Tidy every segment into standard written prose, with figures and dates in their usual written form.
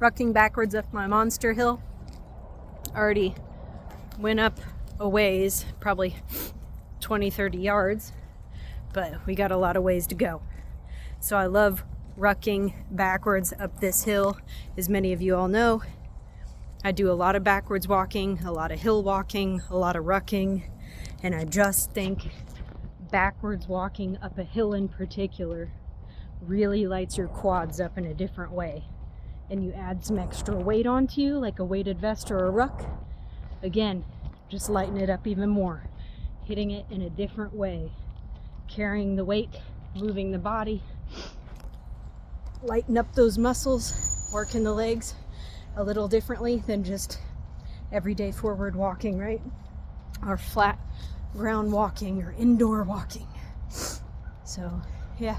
rucking backwards up my monster hill. Already went up a ways, probably 20-30 yards, but we got a lot of ways to go. So I love rucking backwards up this hill. As many of you all know, I do a lot of backwards walking, a lot of hill walking, a lot of rucking, and I just think backwards walking up a hill in particular really lights your quads up in a different way. And you add some extra weight onto you, like a weighted vest or a ruck. Again, just lighten it up even more, hitting it in a different way, carrying the weight, moving the body, lighten up those muscles, working the legs a little differently than just everyday forward walking, right? Or flat ground walking or indoor walking. So yeah,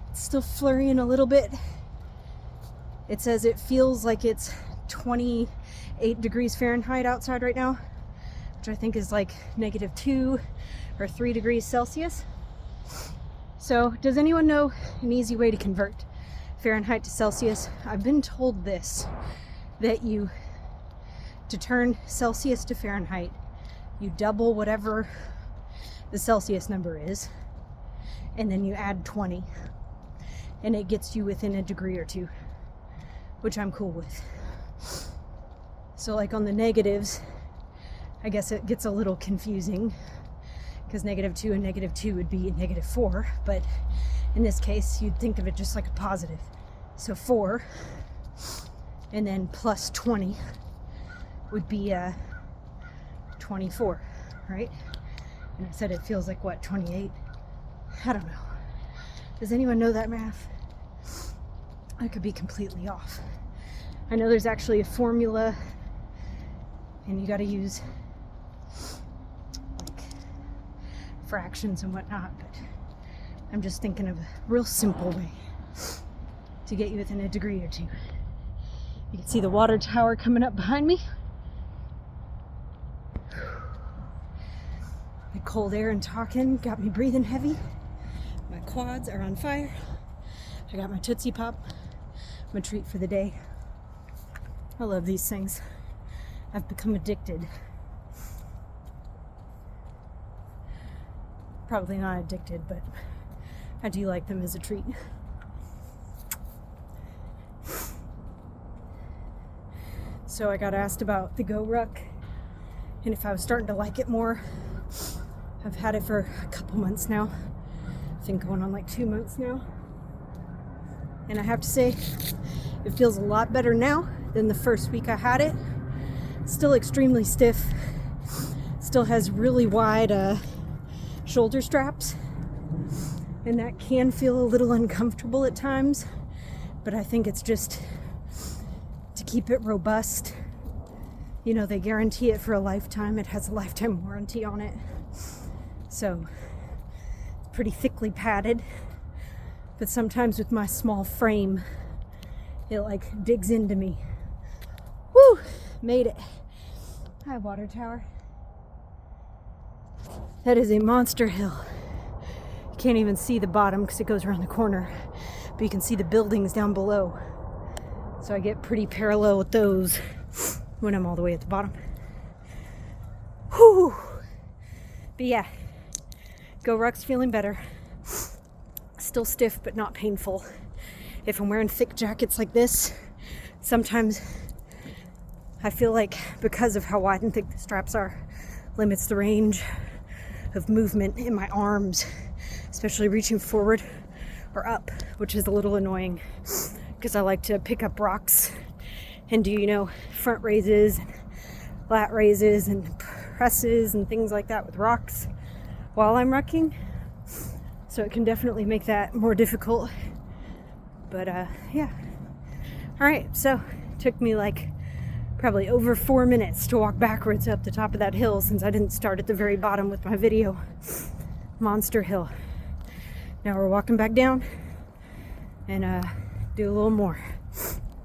it's still flurrying a little bit. It says it feels like it's 28 degrees Fahrenheit outside right now, which I think is like -2 or 3 degrees Celsius. So does anyone know an easy way to convert Fahrenheit to Celsius? I've been told this, that to turn Celsius to Fahrenheit, you double whatever the Celsius number is, and then you add 20, and it gets you within a degree or two, which I'm cool with. So like on the negatives, I guess it gets a little confusing, because -2 and -2 would be -4, but in this case you'd think of it just like a positive. So 4 and then plus 20 would be 24, right? And I said it feels like what, 28? I don't know. Does anyone know that math? I could be completely off. I know there's actually a formula and you got to use like fractions and whatnot, but I'm just thinking of a real simple way to get you within a degree or two. You can see the water tower coming up behind me. The cold air and talking got me breathing heavy. My quads are on fire. I got my Tootsie Pop, my treat for the day. I love these things. I've become addicted. Probably not addicted, but I do like them as a treat. So I got asked about the Go Ruck and if I was starting to like it more. I've had it for a couple months now. I think going on like 2 months now. And I have to say, it feels a lot better now than the first week I had it. Still extremely stiff. Still has really wide shoulder straps. And that can feel a little uncomfortable at times. But I think it's just to keep it robust. You know, they guarantee it for a lifetime. It has a lifetime warranty on it. So, it's pretty thickly padded. But sometimes with my small frame, it like digs into me. Woo! Made it. Hi, water tower. That is a monster hill. You can't even see the bottom because it goes around the corner. But you can see the buildings down below. So I get pretty parallel with those when I'm all the way at the bottom. Whew! But yeah, Go Ruck's feeling better. Still stiff, but not painful. If I'm wearing thick jackets like this, sometimes I feel like because of how wide and thick the straps are, limits the range of movement in my arms, especially reaching forward or up, which is a little annoying because I like to pick up rocks and do, you know, front raises and lat raises and presses and things like that with rocks while I'm rucking. So it can definitely make that more difficult. But yeah. All right, so it took me like probably over 4 minutes to walk backwards up the top of that hill since I didn't start at the very bottom with my video. Monster hill. Now we're walking back down and do a little more.